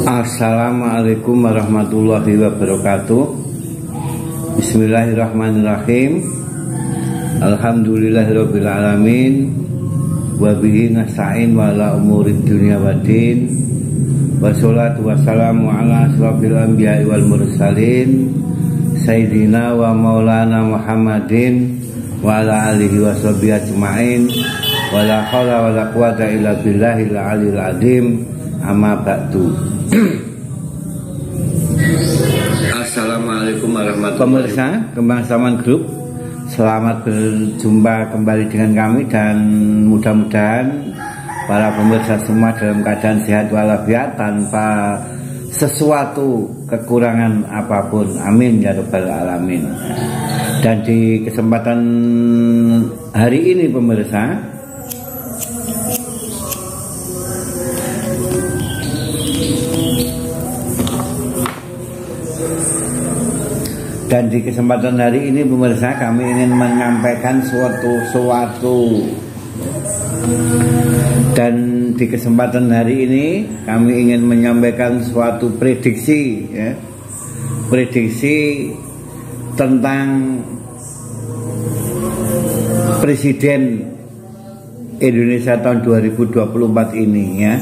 Assalamualaikum warahmatullahi wabarakatuh. Bismillahirrahmanirrahim. Alhamdulillahirabbil alamin. Wa bihi nasta'in wa ala umurid dunya waddin. Wassalatu wassalamu ala asrofil anbiya'i wal mursalin Sayyidina wa maulana Muhammadin wa ala alihi wa sahbihi ajma'in. Wa la hawla wa la quwata illa billahil aliyil azim. Amma ba'du. Assalamualaikum warahmatullahi wabarakatuh. Pemirsa Kembang Saman Group, selamat berjumpa kembali dengan kami, dan mudah-mudahan para pemirsa semua dalam keadaan sehat walafiat tanpa sesuatu kekurangan apapun. Amin ya rabbal alamin. Dan di kesempatan hari ini pemirsa, pemirsa, kami ingin menyampaikan sesuatu. Dan di kesempatan hari ini kami ingin menyampaikan suatu prediksi, ya. Prediksi tentang Presiden Indonesia tahun 2024 ini, ya,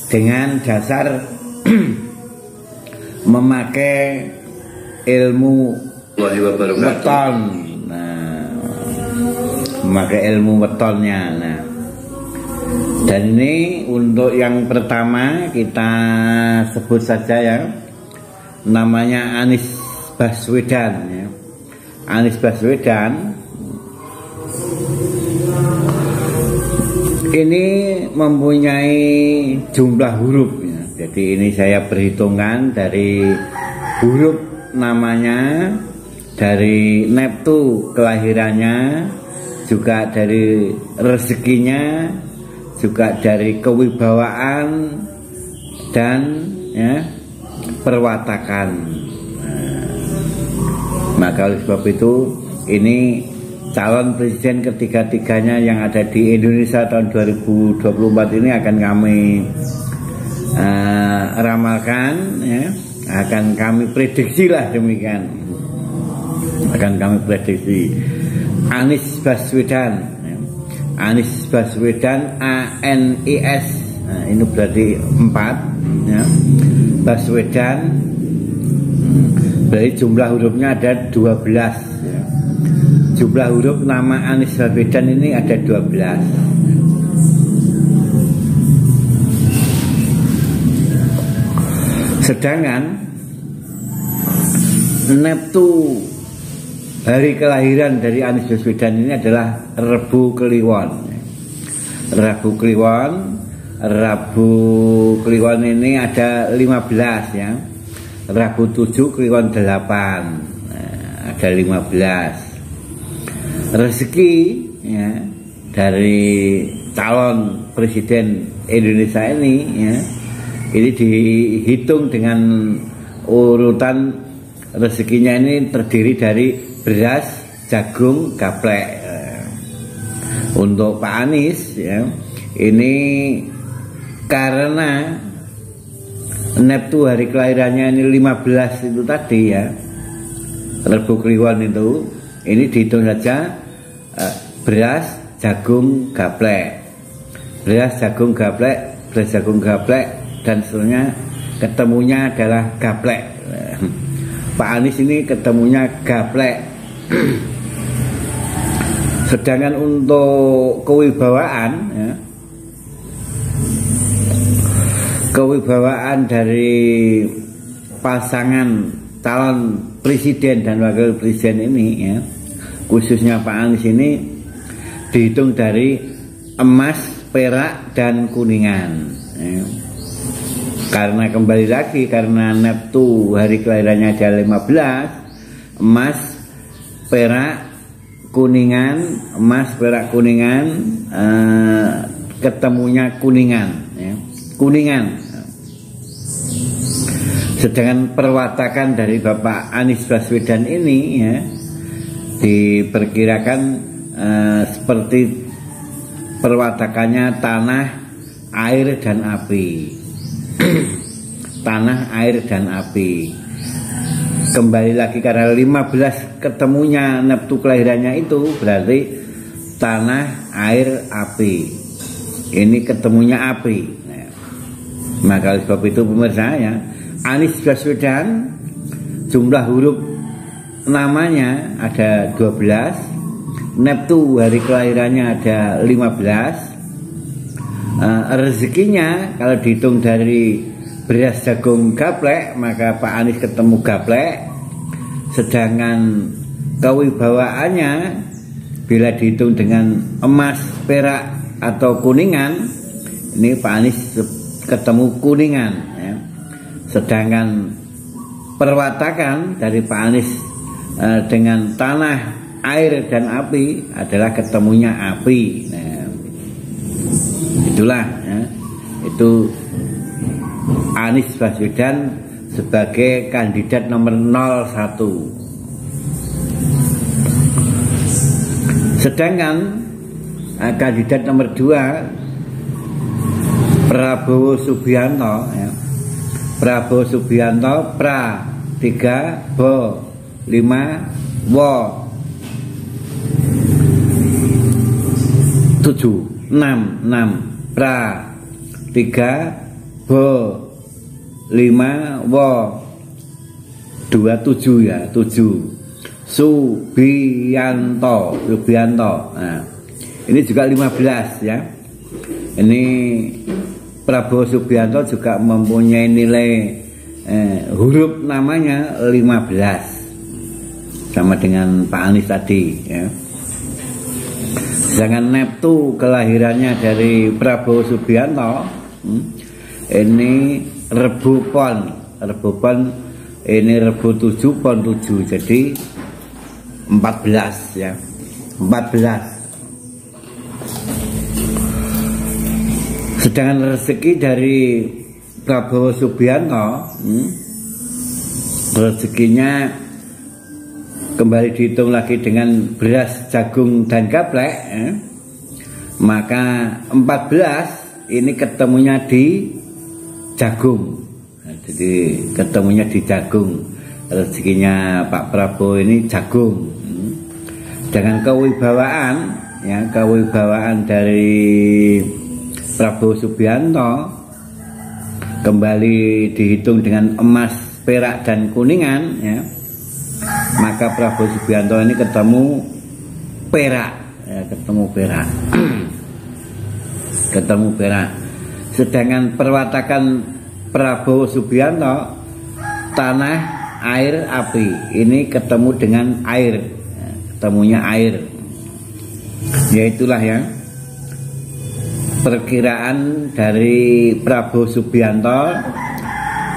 dengan dasar memakai ilmu weton. Nah, memakai ilmu wetonnya. Nah, dan ini untuk yang pertama kita sebut saja, ya, namanya Anies Baswedan, ya. Anies Baswedan ini mempunyai jumlah huruf, ya. Jadi ini saya perhitungkan dari huruf namanya, dari neptu kelahirannya, juga dari rezekinya, juga dari kewibawaan dan, ya, perwatakan. Maka oleh sebab itu ini calon presiden ketiga-tiganya yang ada di Indonesia tahun 2024 ini akan kami ramalkan, ya, akan kami prediksi lah demikian. Akan kami prediksi Anies Baswedan, ya. Anies Baswedan, ANIS, nah, ini berarti 4, ya. Baswedan berarti jumlah hurufnya ada 12, ya. Jumlah huruf nama Anies Baswedan ini ada 12. Sedangkan neptu hari kelahiran dari Anies Baswedan ini adalah Rebu Kliwon. Rabu Kliwon, Rabu Kliwon ini ada 15, ya. Rabu 7, Kliwon 8, nah, ada 15. Rezeki, ya, dari calon presiden Indonesia ini, ya, ini dihitung dengan urutan rezekinya ini terdiri dari beras, jagung, gaplek. Untuk Pak Anies, ya, ini karena neptu hari kelahirannya ini 15 itu tadi, ya, Rebu Kliwon itu, ini dihitung saja beras, jagung, gaplek. Beras, jagung, gaplek, beras, jagung, gaplek, dan seterusnya ketemunya adalah gaplek. Pak Anies ini ketemunya gaplek. Sedangkan untuk kewibawaan, ya, kewibawaan dari pasangan calon presiden dan wakil presiden ini, ya, khususnya Pak Anies ini dihitung dari emas, perak, dan kuningan, ya. Karena kembali lagi, karena neptu hari kelahirannya ada 15, emas, perak, kuningan, emas, perak, kuningan, ketemunya kuningan, ya. Kuningan. Sedangkan perwatakan dari Bapak Anies Baswedan ini, ya, diperkirakan seperti perwatakannya tanah, air, dan api. Tanah, air, dan api. Kembali lagi karena 15 ketemunya Neptu kelahirannya itu berarti tanah, air, api. Ini ketemunya api. Maka oleh sebab itu pemirsa ya, Anies Baswedan jumlah huruf namanya ada 12, Neptu hari kelahirannya ada 15. Rezekinya kalau dihitung dari beras, jagung, gaplek, maka Pak Anies ketemu gaplek. Sedangkan kewibawaannya bila dihitung dengan emas, perak, atau kuningan, ini Pak Anies ketemu kuningan ya. Sedangkan perwatakan dari Pak Anies dengan tanah, air, dan api adalah ketemunya api. Nah, itulah ya, itu Anies Baswedan sebagai kandidat nomor 01. Sedangkan kandidat nomor 2 Prabowo Subianto ya. Prabowo Subianto pra 3 bo 5 wo 7 6 pra 3 bo 5 wo 27 ya 7 Subianto. Nah, ini juga 15 ya. Ini Prabowo Subianto juga mempunyai nilai huruf namanya 15 sama dengan Pak Anies tadi ya. Sedangkan Neptu kelahirannya dari Prabowo Subianto ini Rebu Pon ini Rebu 7 Pon 7 jadi 14 ya 14. Sedangkan rezeki dari Prabowo Subianto rezekinya kembali dihitung lagi dengan beras, jagung, dan gaplek maka 14 ini ketemunya di jagung. Nah, jadi ketemunya di jagung. Rezekinya Pak Prabowo ini jagung. Dengan kewibawaan ya, kewibawaan dari Prabowo Subianto kembali dihitung dengan emas, perak, dan kuningan ya, maka Prabowo Subianto ini ketemu perak ya, ketemu perak. Ketemu perak. Sedangkan perwatakan Prabowo Subianto tanah, air, api, ini ketemu dengan air ya, ketemunya air. Ya itulah ya perkiraan dari Prabowo Subianto.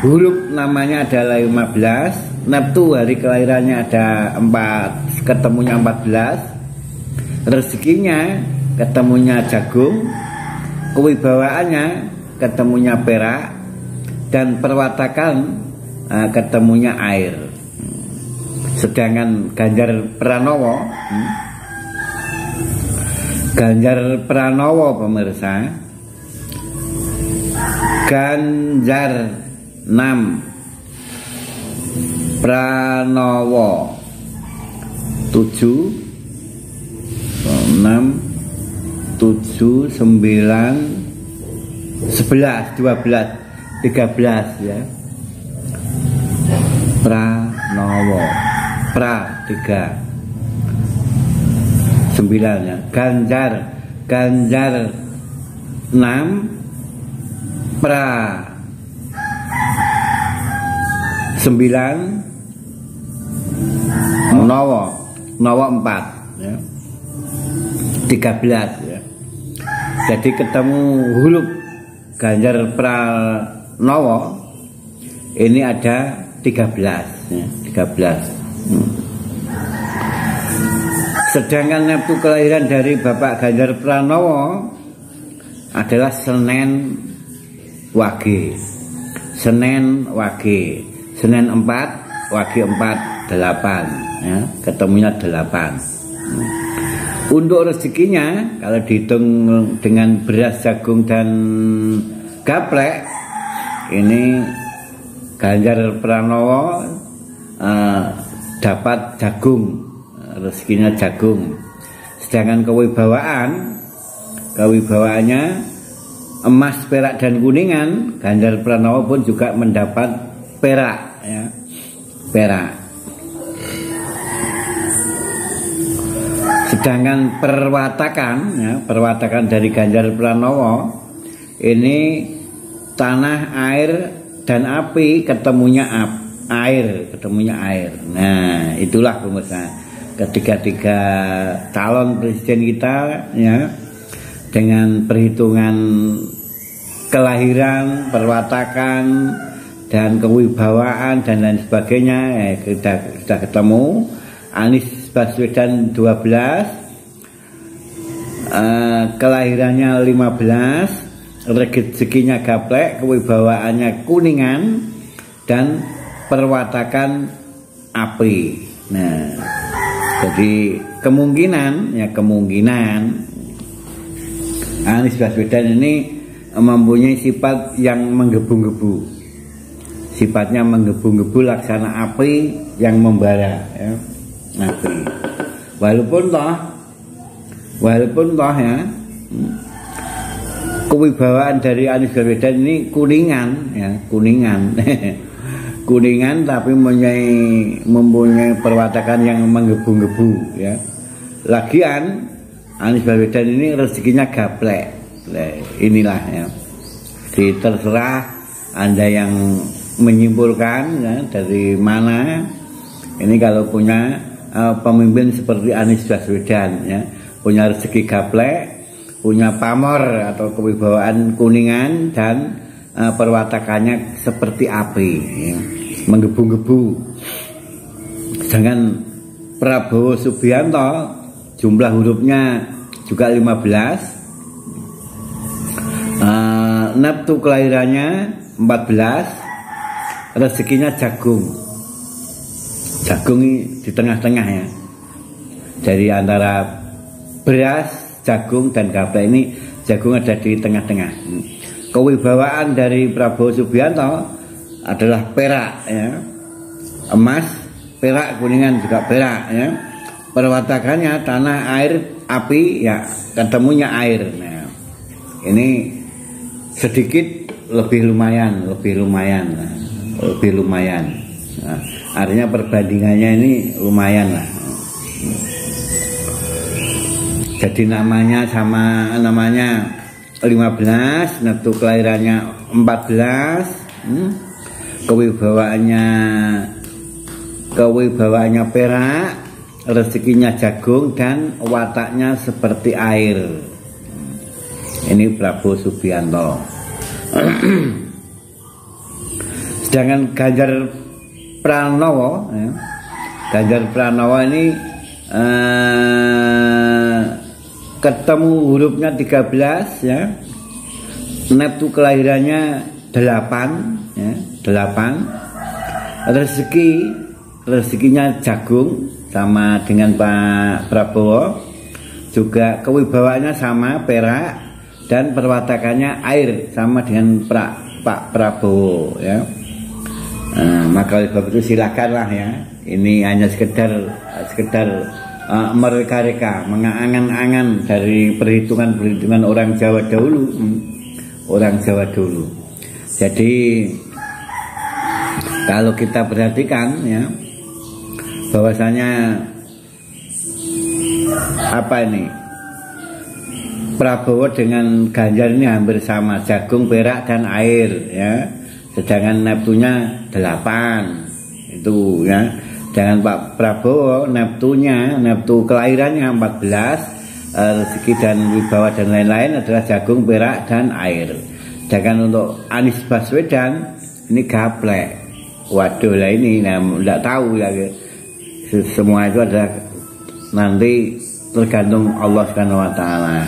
Huruf namanya adalah 15, Neptu hari kelahirannya ada 4, ketemunya 14, rezekinya ketemunya jagung, kewibawaannya ketemunya perak, dan perwatakan ketemunya air. Sedangkan Ganjar Pranowo pemirsa, Ganjar 6, Pranowo 7, 6, 7, 9, 11, 12, 13 ya. Pranowo pra 3 9 ya. Ganjar 6, pra 9, Nowo 4 ya. 13 ya. Jadi ketemu huruf Ganjar Pranowo ini ada 13 ya, 13. Sedangkan Neptu kelahiran dari Bapak Ganjar Pranowo adalah Senen Wage. Senen 4, Wage 4, 8 ya, ketemunya 8. Untuk rezekinya kalau dihitung dengan beras, jagung dan gaplek, ini Ganjar Pranowo dapat jagung, rezekinya jagung. Sedangkan kewibawaannya emas, perak dan kuningan, Ganjar Pranowo pun juga mendapat perak, ya, perak. Sedangkan perwatakan dari Ganjar Pranowo ini tanah, air dan api ketemunya air. Nah, itulah pemirsa, ketiga calon presiden kita, ya, dengan perhitungan kelahiran, perwatakan dan kewibawaan dan lain sebagainya, kita ketemu. Anies Baswedan 12, kelahirannya 15, rezekinya gaplek, kewibawaannya kuningan dan perwatakan api. Nah, jadi kemungkinan Anies Baswedan ini mempunyai sifat yang menggebu-gebu, sifatnya menggebu-gebu laksana api yang membara, ya. Api. Walaupun toh ya, kewibawaan dari Anies Baswedan ini kuningan, ya, kuningan tapi mempunyai perwatakan yang menggebu-gebu, ya. Lagian Anies Baswedan ini rezekinya gaplek. Inilah, ya. Jadi terserah Anda yang menyimpulkan, ya, dari mana ini kalau punya pemimpin seperti Anies Baswedan, ya, punya rezeki gaplek, punya pamor atau kewibawaan kuningan dan perwatakannya seperti api, ya, menggebu-gebu. Sedangkan Prabowo Subianto jumlah hurufnya juga 15, neptu kelahirannya 14, rezekinya jagung. Jagung ini di tengah-tengah, ya, dari antara beras, jagung dan gaplek ini jagung ada di tengah-tengah. Kewibawaan dari Prabowo Subianto adalah perak, ya, emas, perak, kuningan juga perak, ya. Perwatakannya tanah, air, api, ya, ketemunya air. Nah, ini sedikit lebih lumayan. Nah, artinya perbandingannya ini lumayan lah. Jadi namanya 15, neptu kelahirannya 14, kewibawaannya perak, rezekinya jagung dan wataknya seperti air. Ini Prabowo Subianto. Sedangkan Ganjar Pranowo, ya, Ganjar Pranowo ini ketemu hurufnya 13, ya, neptu kelahirannya 8, ya, 8, rezekinya jagung sama dengan Pak Prabowo, juga kewibawaannya sama perak dan perwatakannya air sama dengan Pak Prabowo, ya. Maka oleh sebab itu silakanlah, ya, ini hanya sekedar mereka-reka, mengangan-angan dari perhitungan orang Jawa dahulu, Jadi kalau kita perhatikan, ya, bahwasanya apa ini, Prabowo dengan Ganjar ini hampir sama, jagung, perak dan air, ya. Sedangkan neptunya 8 itu, ya. Dengan Pak Prabowo neptu kelahirannya 14, rezeki dan wibawa dan lain-lain adalah jagung, perak dan air. Sedangkan untuk Anies Baswedan ini gaplek. Waduh lah ini, tidak tahu ya, semua itu adalah nanti tergantung Allah Subhanahu wa taala.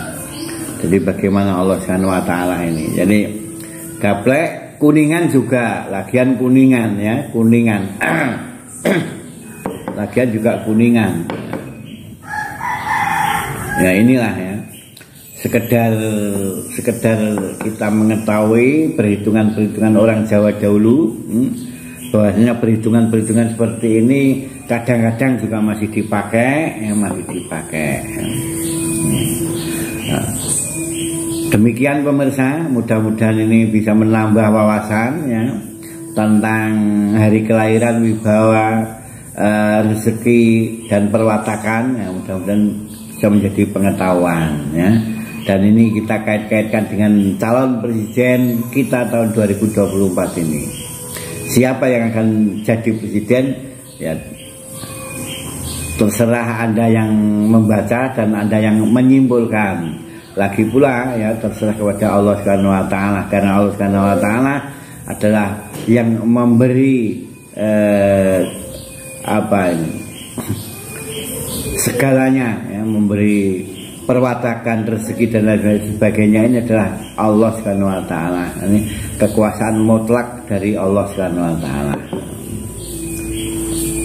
Jadi bagaimana Allah Subhanahu wa taala ini. Jadi gaplek, kuningan juga, lagian kuningan, ya, kuningan. Lagian juga kuningan. Ya inilah ya, sekedar kita mengetahui perhitungan orang Jawa dahulu, bahwasanya perhitungan seperti ini kadang-kadang juga masih dipakai, Nah, demikian pemirsa, mudah-mudahan ini bisa menambah wawasan ya tentang hari kelahiran, wibawa, rezeki dan perwatakan ya, mudah-mudahan bisa menjadi pengetahuan ya. Dan ini kita kait-kaitkan dengan calon presiden kita tahun 2024 ini. Siapa yang akan jadi presiden ya terserah Anda yang membaca dan Anda yang menyimpulkan. Lagi pula ya terserah kepada Allah Subhanahu wa taala, karena Allah Subhanahu wa taala adalah yang memberi segalanya ya, memberi perwatakan, rezeki dan lain sebagainya. Ini adalah Allah Subhanahu wa taala. Ini kekuasaan mutlak dari Allah Subhanahu wa taala.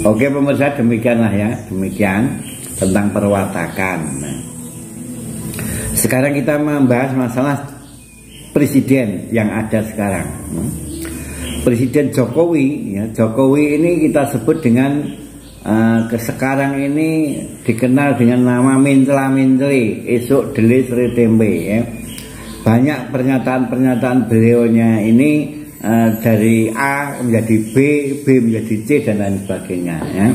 Oke pemirsa, demikianlah ya, demikian tentang perwatakan. Sekarang kita membahas masalah presiden yang ada sekarang. Presiden Jokowi ya, Jokowi ini kita sebut dengan sekarang ini dikenal dengan nama Mintla-Mintli, esok delis tempe ya. Banyak pernyataan-pernyataan beliaunya ini dari A menjadi B, B menjadi C dan lain sebagainya ya.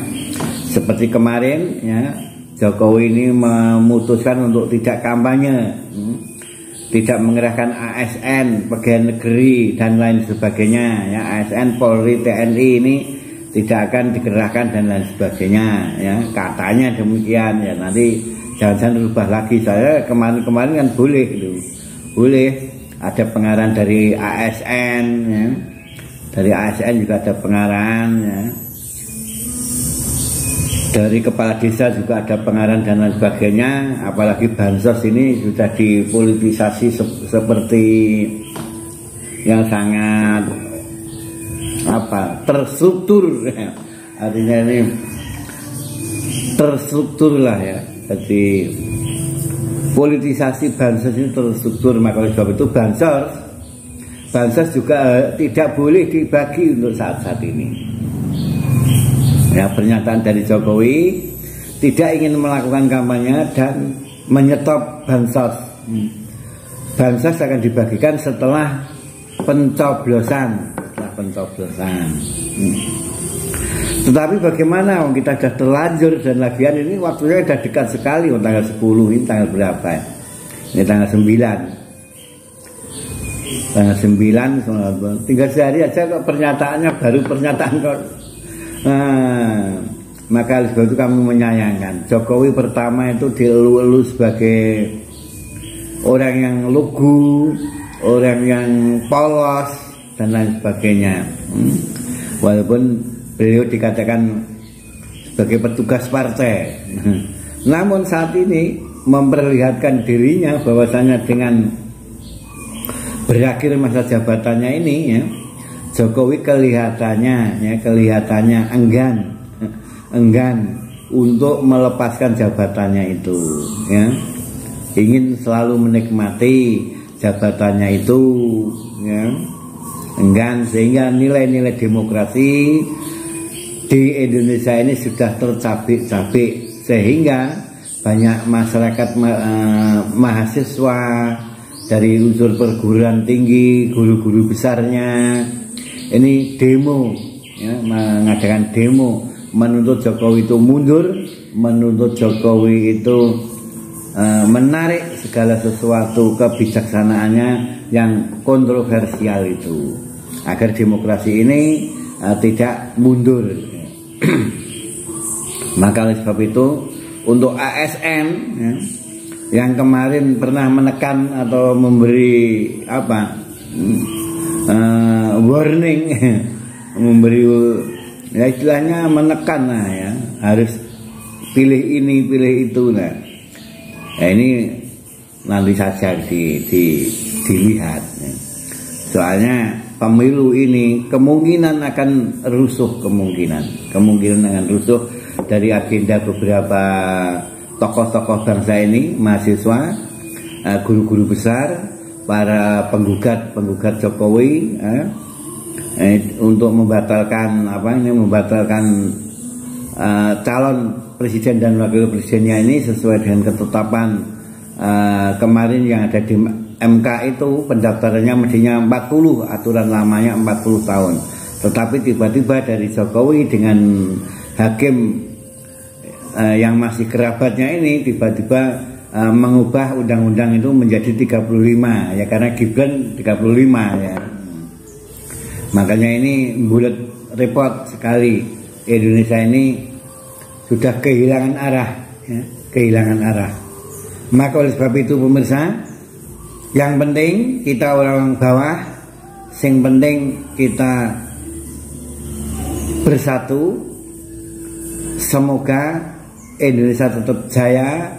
Seperti kemarin ya, Jokowi ini memutuskan untuk tidak kampanye, tidak mengerahkan ASN, pegawai negeri dan lain sebagainya ya. ASN, Polri, TNI ini tidak akan dikerahkan dan lain sebagainya ya. Katanya demikian ya, nanti jangan berubah lagi. Saya kemarin kan boleh itu, boleh ada pengarahan dari ASN ya. Dari ASN juga ada pengarahan ya. Dari kepala desa juga ada pengarahan dan lain sebagainya. Apalagi bansos ini sudah dipolitisasi seperti yang sangat terstruktur ya. Artinya ini terstruktur lah ya. Jadi politisasi bansos ini terstruktur. Maka oleh sebab itu bansos juga tidak boleh dibagi untuk saat-saat ini ya. Pernyataan dari Jokowi tidak ingin melakukan kampanye dan menyetop bansos. Bansos akan dibagikan setelah pencoblosan. Tetapi bagaimana kita sudah terlanjur, dan lagian ini waktunya sudah dekat sekali. Tanggal 10 ini tanggal berapa? Ini tanggal 9. Tanggal 9 tinggal sehari aja kok pernyataannya baru pernyataan kok. Maka sebab itu kami menyayangkan Jokowi pertama itu dielu-elu sebagai orang yang lugu, orang yang polos dan lain sebagainya. Walaupun beliau dikatakan sebagai petugas partai, namun saat ini memperlihatkan dirinya bahwasanya dengan berakhir masa jabatannya ini ya, Jokowi kelihatannya enggan untuk melepaskan jabatannya itu ya. Ingin selalu menikmati jabatannya itu ya. Enggan, sehingga nilai-nilai demokrasi di Indonesia ini sudah tercabik-cabik, sehingga banyak masyarakat mahasiswa dari unsur perguruan tinggi, guru-guru besarnya ini demo ya, mengadakan demo menuntut Jokowi itu mundur, menuntut Jokowi itu menarik segala sesuatu kebijaksanaannya yang kontroversial itu, agar demokrasi ini tidak mundur. Maka oleh sebab itu untuk ASN ya, yang kemarin pernah menekan atau memberi warning memberi ya istilahnya menekan lah ya, harus pilih ini pilih itu nah. Ya ini nanti saja dilihat ya. Soalnya pemilu ini kemungkinan akan rusuh, kemungkinan akan rusuh dari agenda beberapa tokoh-tokoh bangsa ini, mahasiswa, guru-guru besar, para penggugat Jokowi untuk membatalkan calon presiden dan wakil presidennya ini sesuai dengan ketetapan kemarin yang ada di MK itu. Pendaftarannya mestinya 40, aturan lamanya 40 tahun. Tetapi tiba-tiba dari Jokowi dengan hakim yang masih kerabatnya ini tiba-tiba mengubah undang-undang itu menjadi 35 ya, karena Gibran 35 ya. Makanya ini bulat repot sekali. Indonesia ini sudah kehilangan arah ya, kehilangan arah. Maka oleh sebab itu pemirsa, yang penting kita orang bawah, yang penting kita bersatu. Semoga Indonesia tetap jaya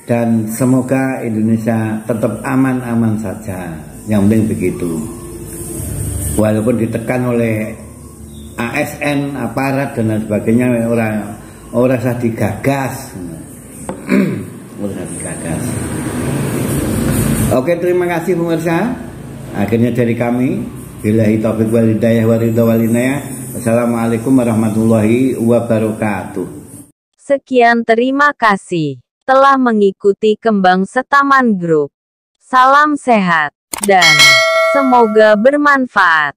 dan semoga Indonesia tetap aman-aman saja. Yang penting begitu. Walaupun ditekan oleh ASN, aparat dan lain sebagainya, orang usah digagas. Usah digagas. Oke, terima kasih pemirsa. Akhirnya dari kami, billahi taufiq wal hidayah wa ridha wal inayah. Wassalamualaikum warahmatullahi wabarakatuh. Sekian, terima kasih telah mengikuti Kembang Setaman Group. Salam sehat dan semoga bermanfaat.